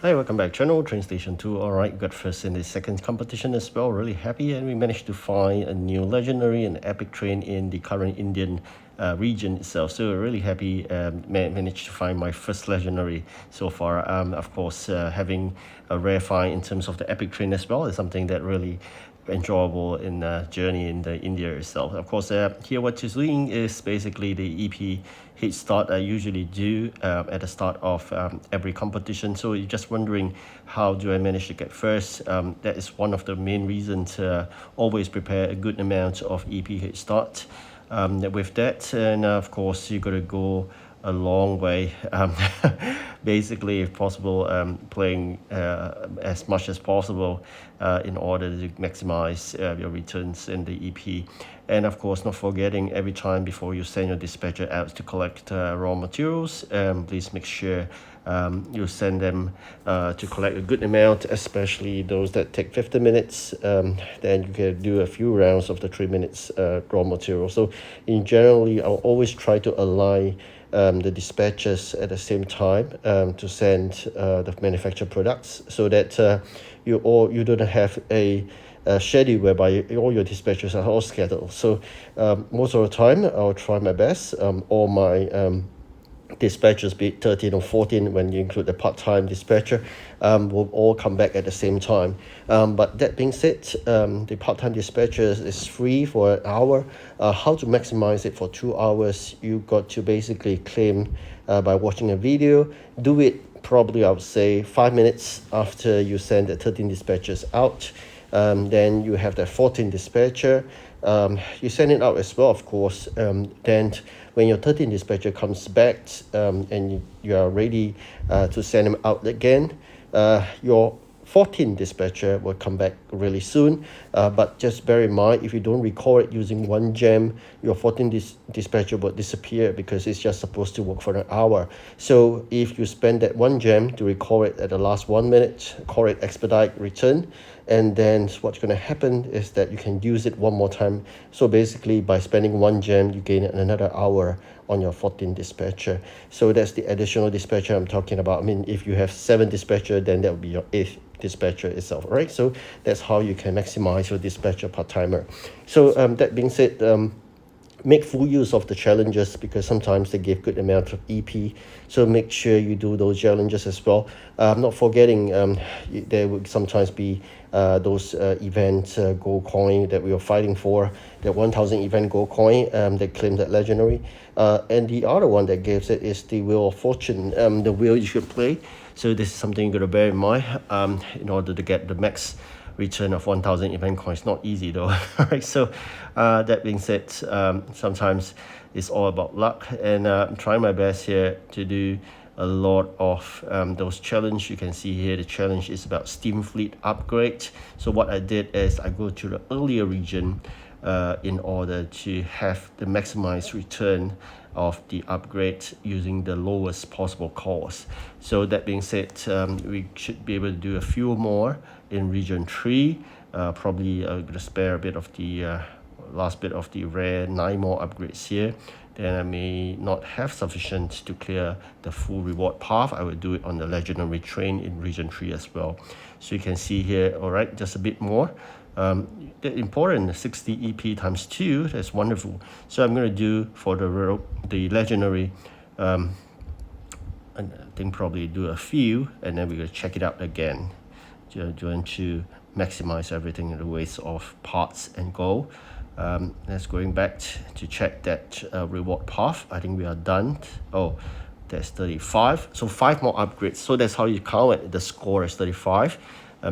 Hi, welcome back channel, TrainStation2. Alright, got first in the second competition as well. Really happy, and we managed to find a new legendary and epic train in the current Indian region itself. So really happy, managed to find my first legendary so far. Of course, having a rare find in terms of the epic train as well is something that really enjoyable in the journey in the India itself. Of course, here what you're doing is basically the EP head start I usually do at the start of every competition. So you're just wondering, how do I manage to get first? That is one of the main reasons to always prepare a good amount of EP head start. With that, and of course you got to go a long way, basically if possible, playing as much as possible in order to maximize your returns in the EP. And of course, not forgetting, every time before you send your dispatcher out to collect raw materials, please make sure you send them to collect a good amount, especially those that take 50 minutes. Then you can do a few rounds of the 3 minutes raw material. So in generally, I'll always try to align the dispatches at the same time to send the manufactured products, so that you don't have a schedule whereby all your dispatches are all scheduled. So most of the time I'll try my best. All my dispatchers, be it 13 or 14 when you include the part-time dispatcher, will all come back at the same time. But that being said, the part-time dispatcher is free for an hour. How to maximize it for 2 hours? You got to basically claim by watching a video. Do it probably, I would say, 5 minutes after you send the 13 dispatchers out. Then you have the 14 dispatcher. You send it out as well, of course. Then when your 13 dispatcher comes back, and you are ready to send them out again, your 14 dispatcher will come back really soon. But just bear in mind, if you don't record it using one gem, your 14 dispatcher will disappear, because it's just supposed to work for an hour. So if you spend that one gem to record it at the last 1 minute, call it expedite return, and then what's going to happen is that you can use it one more time. So basically, by spending one gem, you gain another hour on your 14 dispatcher. So that's the additional dispatcher I'm talking about. I mean, if you have 7 dispatcher, then that would be your 8th dispatcher itself, right? So that's how you can maximize your dispatcher part-timer. So that being said, make full use of the challenges, because sometimes they give good amount of EP. So make sure you do those challenges as well. Not forgetting, there would sometimes be those event gold coin that we are fighting for, that 1000 event gold coin that claim that legendary. And the other one that gives it is the Wheel of Fortune, the wheel you should play. So this is something you got to bear in mind in order to get the max return of 1000 event coins. Not easy though. Alright, so that being said, sometimes it's all about luck, and I'm trying my best here to do a lot of those challenge. You can see here the challenge is about steam fleet upgrade. So what I did is I go to the earlier region in order to have the maximized return of the upgrade using the lowest possible cost. So that being said, we should be able to do a few more in region 3. Probably going to spare a bit of the last bit of the rare 9 more upgrades here. Then I may not have sufficient to clear the full reward path. I will do it on the legendary train in region 3 as well. So you can see here, all right, just a bit more. The important 60 EP times 2, that's wonderful. So I'm going to do for the legendary, I think probably do a few, and then we're going to check it out again. Going to maximize everything in the ways of parts and gold. Let's going back to check that reward path. I think we are done. Oh, that's 35. So 5 more upgrades. So that's how you count it. The score is 35.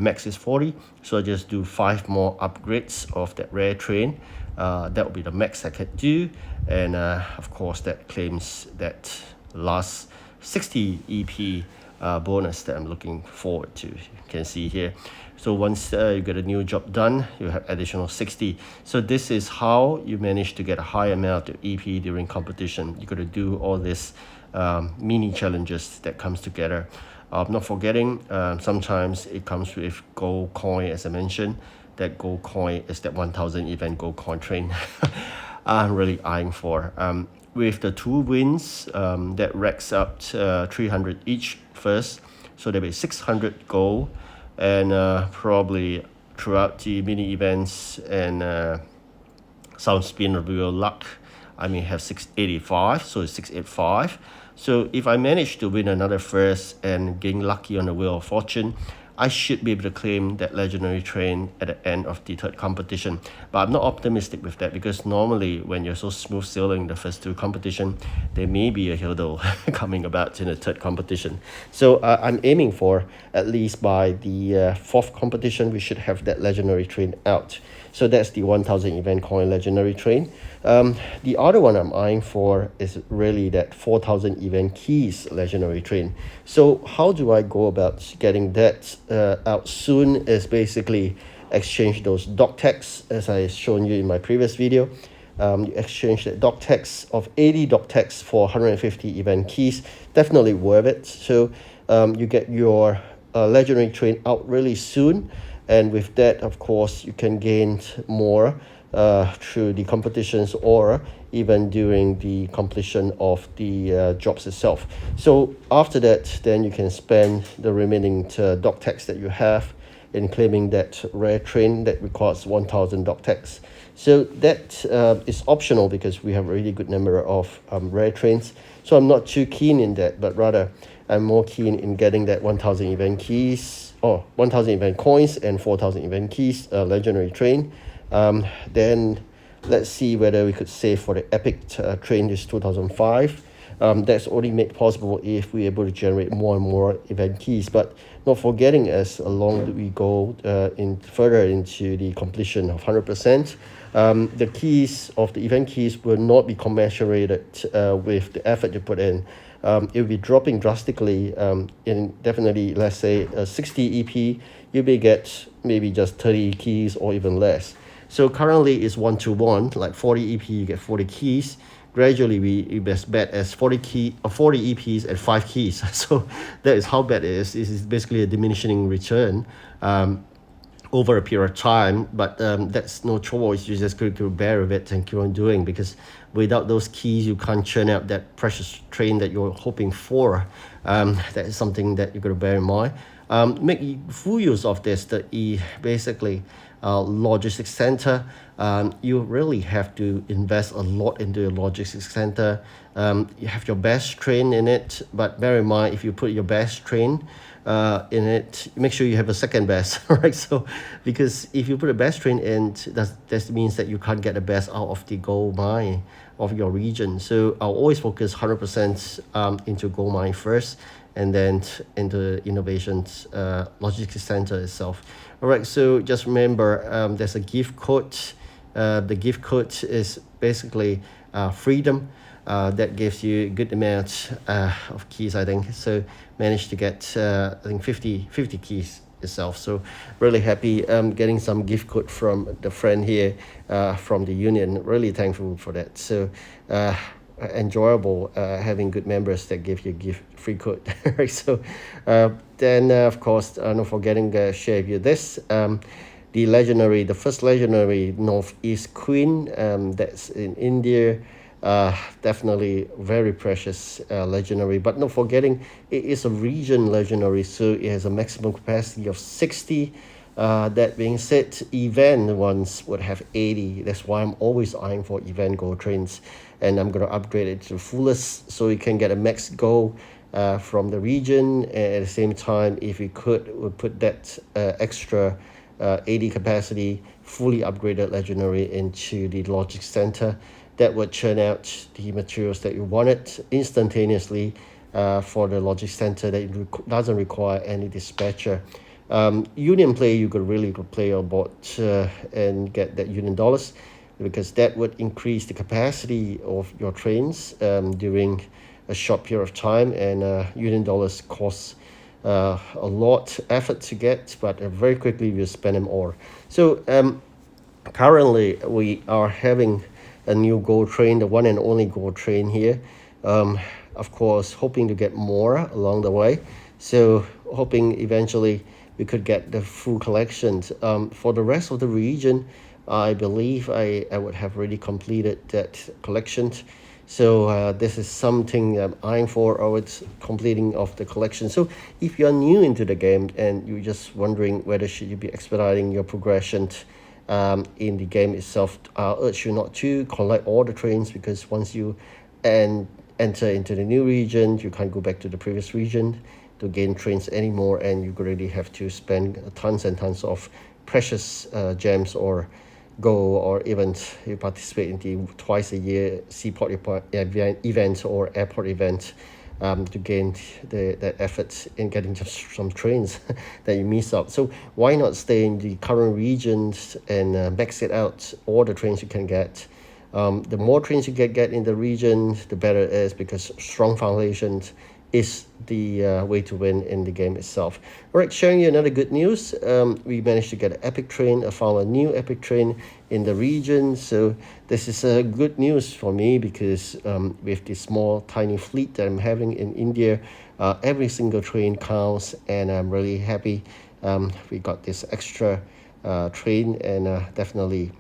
Max is 40. So I just do 5 more upgrades of that rare train. That will be the max I can do. And of course, that claims that last 60 EP bonus that I'm looking forward to. You can see here. So once you get a new job done, you have additional 60. So this is how you manage to get a high amount of EP during competition. You got to do all this mini challenges that comes together. Not forgetting, sometimes it comes with gold coin, as I mentioned. That gold coin is that 1000 event gold coin train. I'm really eyeing for. With the 2 wins, that racks up 300 each first. So there'll be 600 gold, and probably throughout the mini events and some spin of real luck, I may have 685, so it's 685. So if I manage to win another first and gain lucky on the Wheel of Fortune, I should be able to claim that legendary train at the end of the third competition. But I'm not optimistic with that, because normally when you're so smooth sailing the first two competition, there may be a hurdle coming about in the third competition. So I'm aiming for at least by the fourth competition, we should have that legendary train out. So that's the 1000 event coin legendary train. The other one I'm eyeing for is really that 4000 event keys legendary train. So how do I go about getting that out soon? Is basically exchange those doc tags as I shown you in my previous video. You exchange that doc tags of 80 doc tags for 150 event keys. Definitely worth it. So you get your legendary train out really soon, and with that, of course, you can gain more through the competitions or even during the completion of the jobs itself. So after that, then you can spend the remaining doc tags that you have in claiming that rare train that requires 1000 doc tags. So that is optional, because we have a really good number of rare trains. So I'm not too keen in that, but rather I'm more keen in getting that 1000 event keys, or 1000 event coins and 4000 event keys legendary train. Then let's see whether we could save for the epic train this 2005. That's only made possible if we're able to generate more and more event keys, but not forgetting, as along we go further into the completion of 100%, the keys of the event keys will not be commensurated with the effort you put in. It will be dropping drastically. In definitely, let's say 60 EP, you may get maybe just 30 keys or even less. So currently it's 1-to-1, like 40 EP, you get 40 keys. Gradually we best bet as 40 EPs and 5 keys. So that is how bad it is. This is basically a diminishing return over a period of time, but that's no choice. You just got to bear with it and keep on doing, because without those keys, you can't churn out that precious train that you're hoping for. That is something that you got to bear in mind. Make full use of this. Basically, logistics center. You really have to invest a lot into your logistics center. You have your best train in it, but bear in mind, if you put your best train in it, make sure you have a second best, right? So because if you put a best train in, that means that you can't get the best out of the gold mine of your region. So I'll always focus 100% into gold mine first, and then into innovations logistics center itself. All right, so just remember, there's a gift code. The gift code is basically freedom. That gives you a good amount of keys, I think. So managed to get I think 50 keys itself. So really happy getting some gift code from the friend here from the union. Really thankful for that. So enjoyable having good members that give you gift free code. Right? So then of course, not forgetting to share with you this. The first legendary Northeast Queen, that's in India. Definitely very precious legendary, but not forgetting it is a region legendary, so it has a maximum capacity of 60. That being said, event ones would have 80. That's why I'm always eyeing for event gold trains, and I'm going to upgrade it to fullest so you can get a max gold from the region. And at the same time, if we could, we'll put that extra 80 capacity fully upgraded legendary into the logistics center. That would churn out the materials that you wanted instantaneously for the logistics center that doesn't require any dispatcher. Union play, you could really play on board and get that union dollars, because that would increase the capacity of your trains during a short period of time, and union dollars cost a lot effort to get, but very quickly you spend them all. So currently we are having a new gold train, the one and only gold train here. Of course, hoping to get more along the way. So hoping eventually we could get the full collection. For the rest of the region, I believe I would have already completed that collection. So this is something I'm eyeing for, or it's completing of the collection. So if you're new into the game and you're just wondering whether should you be expediting your progression in the game itself, I urge you not to collect all the trains, because once you enter into the new region, you can't go back to the previous region to gain trains anymore, and you really have to spend tons and tons of precious gems or go, or even you participate in the twice a year seaport event or airport event to gain that effort in getting just some trains that you miss out. So why not stay in the current regions and max it out all the trains you can get. The more trains you get in the region, the better it is, because strong foundations is the way to win in the game itself. All right, sharing you another good news. We managed to get an epic train. I found a new epic train in the region. So this is good news for me, because with this small, tiny fleet that I'm having in India, every single train counts, and I'm really happy we got this extra train, and definitely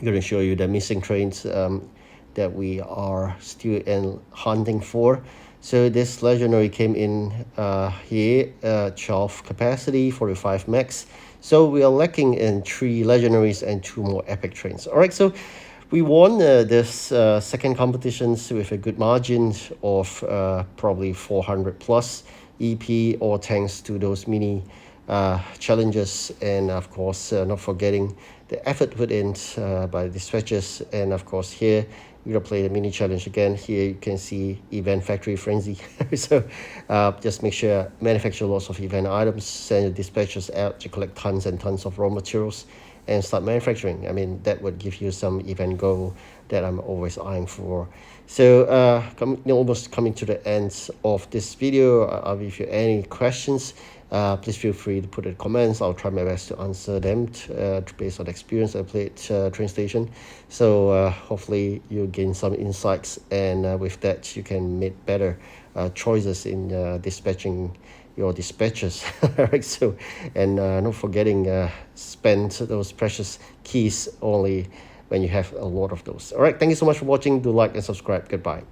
going to show you the missing trains that we are still hunting for. So this legendary came in here, 12 capacity, 45 max. So we are lacking in 3 legendaries and 2 more epic trains. All right, so we won this second competitions with a good margin of probably 400 plus EP, all thanks to those mini challenges, and of course not forgetting the effort put in by the dispatchers. And of course here we're gonna play the mini challenge again. Here you can see event factory frenzy. So just make sure manufacture lots of event items, send your dispatchers out to collect tons and tons of raw materials and start manufacturing. I mean, that would give you some event goal that I'm always eyeing for. So almost coming to the end of this video. If you have any questions, please feel free to put in comments. I'll try my best to answer them based on the experience I played TrainStation. So hopefully you gain some insights, and with that you can make better choices in dispatching your dispatches. Right, so, and not forgetting spend those precious keys only when you have a lot of those. All right, thank you so much for watching. Do like and subscribe. Goodbye.